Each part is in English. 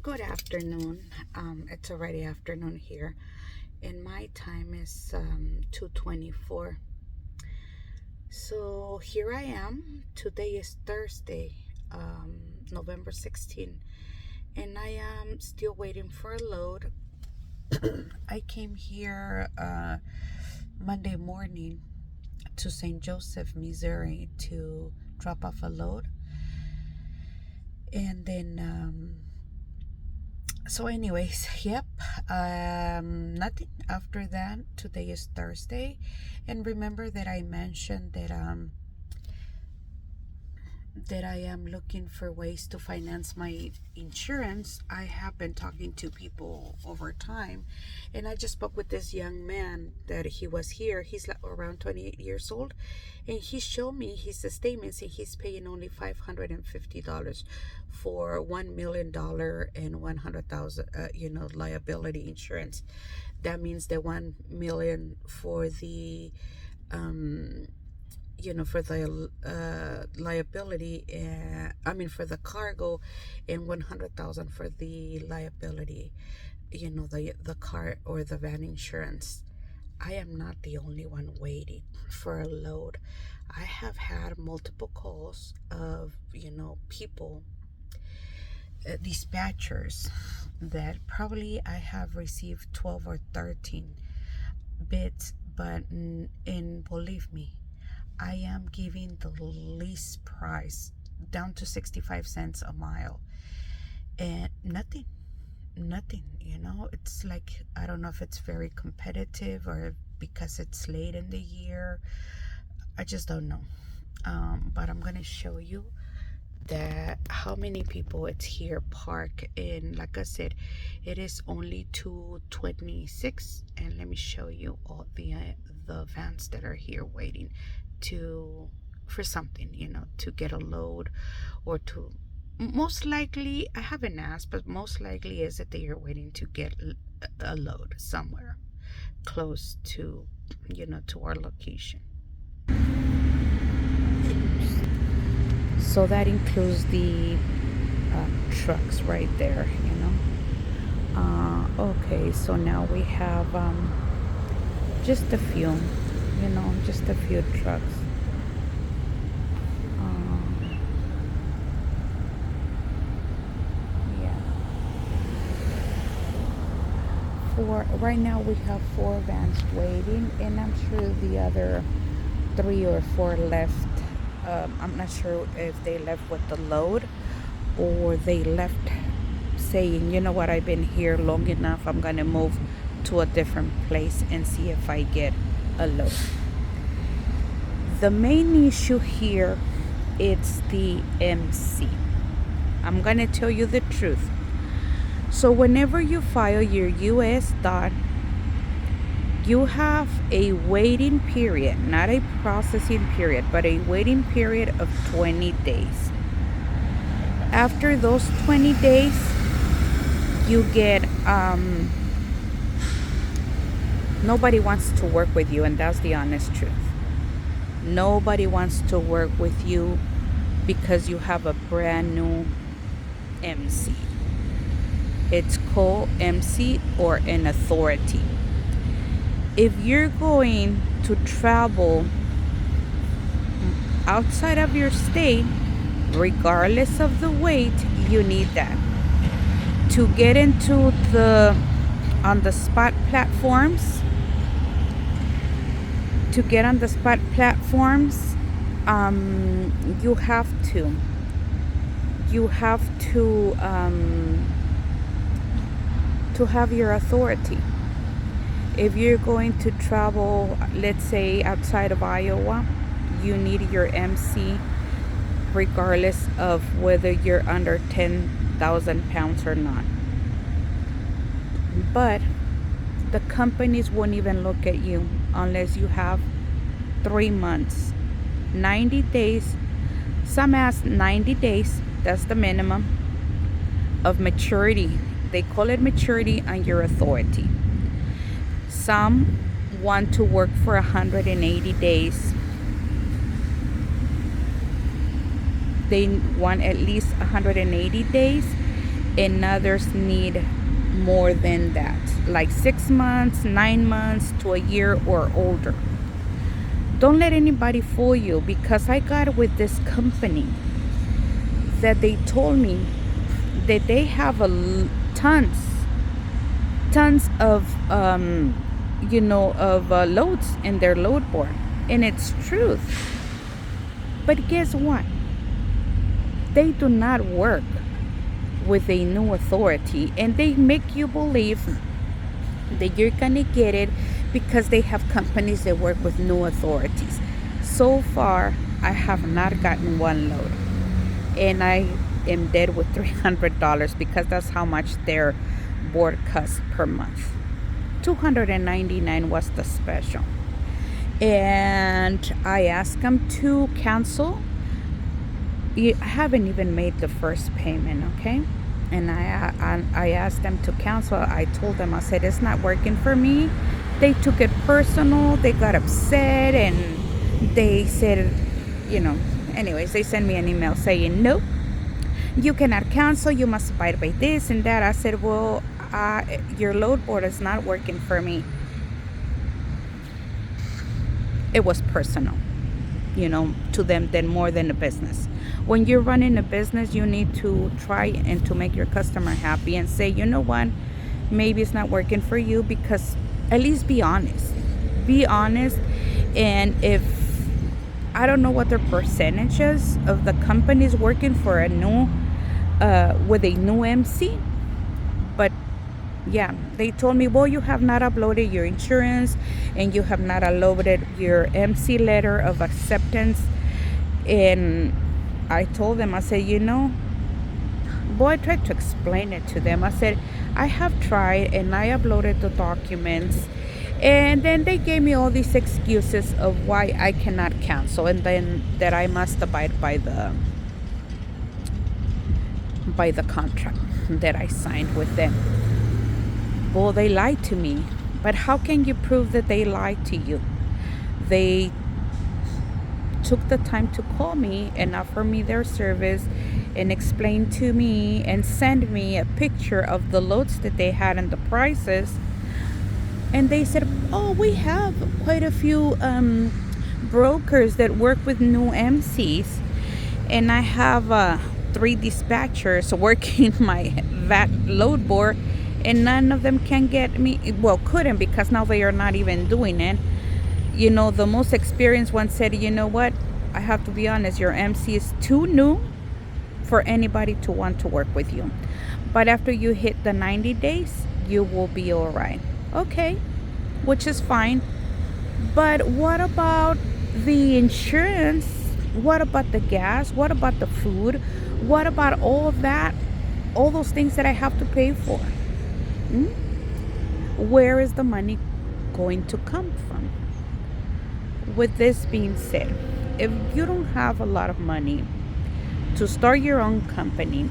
Good afternoon. It's already afternoon here, and my time is 2:24. So here I am. Today is Thursday, November 16, and I am still waiting for a load. I came here Monday morning to St. Joseph, Missouri, to drop off a load, and then. So anyways, yep, nothing after that. Today is Thursday, and remember that I mentioned that I am looking for ways to finance my insurance. I have been talking to people over time, and I just spoke with this young man that he was here. He's like around 28 years old, and he showed me his statements, and he's paying only $550 for $1 million and 100,000, liability insurance. That means the 1 million for the for the liability, for the cargo, and 100,000 for the liability, the car or the van insurance. I am not the only one waiting for a load. I have had multiple calls of people, dispatchers, that probably I have received 12 or 13 bids, but and believe me, I am giving the least price, down to 65 cents a mile, and nothing. It's like, I don't know if it's very competitive or because it's late in the year. I just don't know. But I'm gonna show you that how many people it's here park, and like I said, it is only 2:26, and let me show you all the vans that are here waiting for something, to get a load, or to, most likely, I haven't asked, but most likely is that they are waiting to get a load somewhere close to to our location. So that includes the trucks right there, okay, so now we have just a few, just a few trucks. Yeah. Right now we have 4 vans waiting, and I'm sure the other 3 or 4 left. I'm not sure if they left with the load, or they left saying, you know what, I've been here long enough, I'm gonna move to a different place and see if I get a load. The main issue here, it's the MC. I'm gonna tell you the truth. So whenever you file your US DOT, you have a waiting period, not a processing period, but a waiting period of 20 days. After those 20 days, you get, nobody wants to work with you, and that's the honest truth. Nobody wants to work with you because you have a brand new MC. It's called MC, or an authority. If you're going to travel outside of your state, regardless of the weight, you need that. To get into on the spot platforms, you have to have your authority. If you're going to travel, let's say outside of Iowa, you need your MC regardless of whether you're under 10,000 pounds or not. But the companies won't even look at you unless you have 3 months, 90 days. Some ask 90 days, that's the minimum, of maturity. They call it maturity on your authority. Some want to work for 180 days. They want at least 180 days, and others need more than that, like 6 months, 9 months to a year or older. Don't let anybody fool you, because I got with this company that they told me that they have tons of loads in their load board, and it's truth. But guess what? They do not work with a new authority, and they make you believe that you're gonna get it because they have companies that work with new authorities. So far, I have not gotten one load, and I am dead with $300 because that's how much their board costs per month. $299 was the special, and I asked them to cancel. I haven't even made the first payment, okay? And I asked them to cancel. I told them, I said, it's not working for me. They took it personal. They got upset, and they said, anyways, they sent me an email saying, nope, you cannot cancel. You must abide by this and that. I said, well, your load board is not working for me. It was personal, to them, than more than a business. When you're running a business, you need to try and to make your customer happy and say, you know what, maybe it's not working for you, because at least be honest. Be honest. And if I don't know what their percentages of the companies working for a new with a new MC, but yeah, they told me, well, you have not uploaded your insurance and you have not uploaded your MC letter of acceptance. And I told them, I said, I tried to explain it to them. I said, I have tried and I uploaded the documents, and then they gave me all these excuses of why I cannot cancel, and then that I must abide by the contract that I signed with them. Well, they lied to me. But how can you prove that they lied to you? They took the time to call me and offer me their service and explain to me and send me a picture of the loads that they had and the prices. And they said, oh, we have quite a few brokers that work with new MCs, and I have 3 dispatchers working that load board, and none of them can get me, well, couldn't, because now they are not even doing it. The most experienced one said, you know what, I have to be honest, your MC is too new for anybody to want to work with you. But after you hit the 90 days, you will be all right. Okay, which is fine. But what about the insurance? What about the gas? What about the food? What about all of that? All those things that I have to pay for? Where is the money going to come from? With this being said, if you don't have a lot of money to start your own company,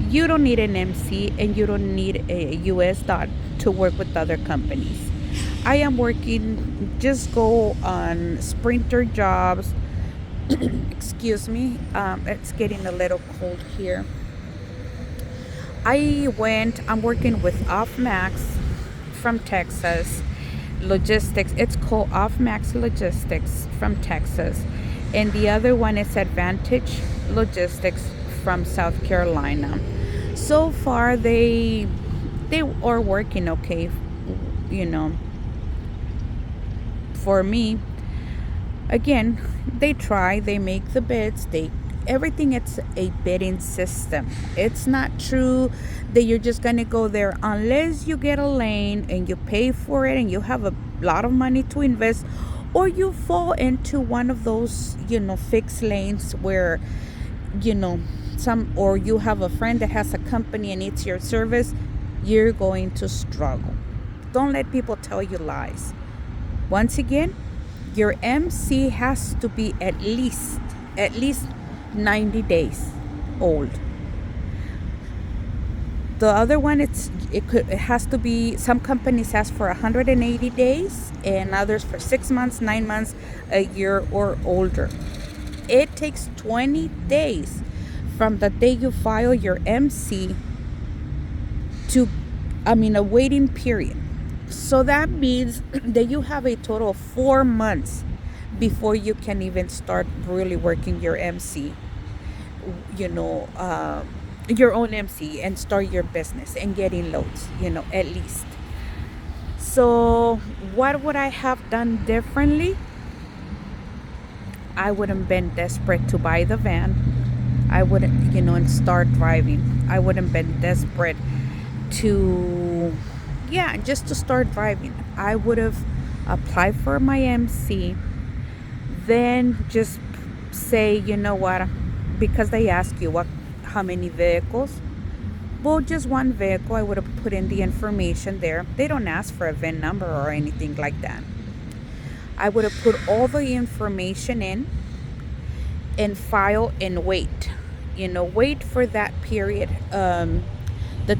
you don't need an MC and you don't need a US dot to work with other companies. I am working, just go on Sprinter jobs. Excuse me, it's getting a little cold here. I'm working with OffMax from Texas Logistics. It's called OffMax Logistics from Texas. And the other one is Advantage Logistics from South Carolina. So far, they are working okay, for me. Again, they try, they make the bids, everything. It's a bidding system. It's not true that you're just gonna go there unless you get a lane and you pay for it and you have a lot of money to invest, or you fall into one of those fixed lanes where or you have a friend that has a company and needs your service. You're going to struggle. Don't let people tell you lies. Once again, your MC has to be at least 90 days old. The other one, it has to be, some companies ask for 180 days and others for 6 months, 9 months, a year or older. It takes 20 days from the day you file your MC to, a waiting period. So that means that you have a total of 4 months before you can even start really working your MC, you know, your own MC, and start your business and getting loads, at least. So, what would I have done differently? I wouldn't been desperate to buy the van. I wouldn't, and start driving. I wouldn't been desperate to, yeah, just to start driving. I would have applied for my MC, then just say, you know what, because they ask you how many vehicles. Well, just one vehicle. I would have put in the information there. They don't ask for a VIN number or anything like that. I would have put all the information in and file and wait. Wait for that period, the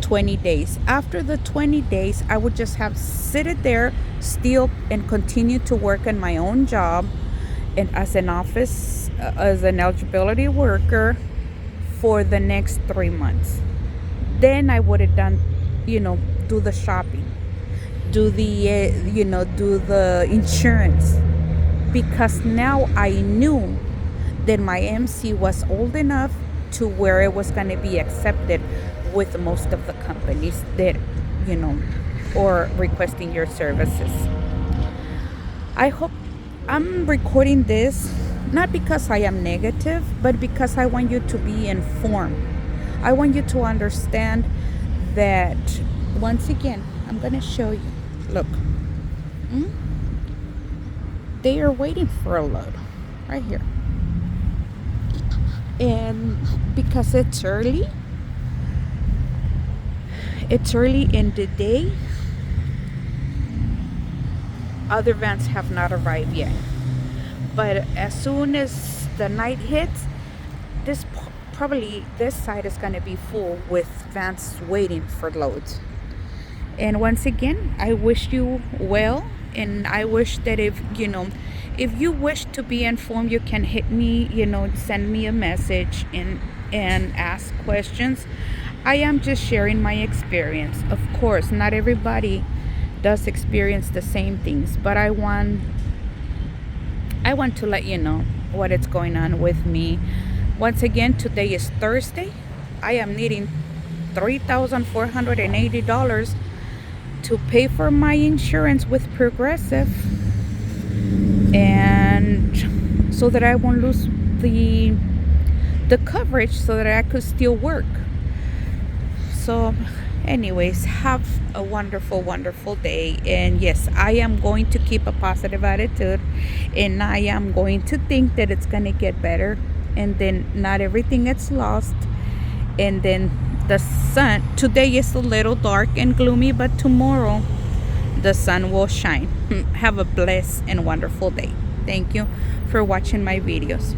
20 days. After the 20 days, I would just have sit it there still and continue to work in my own job and as an eligibility worker for the next 3 months. Then I would have done, do the shopping, do the insurance, because now I knew that my MC was old enough to where it was going to be accepted with most of the companies that, or requesting your services. I hope I'm recording this not because I am negative, but because I want you to be informed. I want you to understand that, once again, I'm going to show you. Look. They are waiting for a load right here. And because it's early in the day, other vans have not arrived yet. But as soon as the night hits, this side is going to be full with vans waiting for loads. And once again, I wish you well, and I wish that if you wish to be informed, you can hit me, send me a message and ask questions. I am just sharing my experience. Of course, not everybody does experience the same things, but I want to let you know what is going on with me. Once again, today is Thursday. I am needing $3,480 to pay for my insurance with Progressive, and so that I won't lose the coverage, so that I could still work. So anyways, have a wonderful, wonderful day. And yes, I am going to keep a positive attitude, and I am going to think that it's going to get better, and then not everything gets lost. And then the sun, today is a little dark and gloomy, but tomorrow the sun will shine. Have a blessed and wonderful day. Thank you for watching my videos.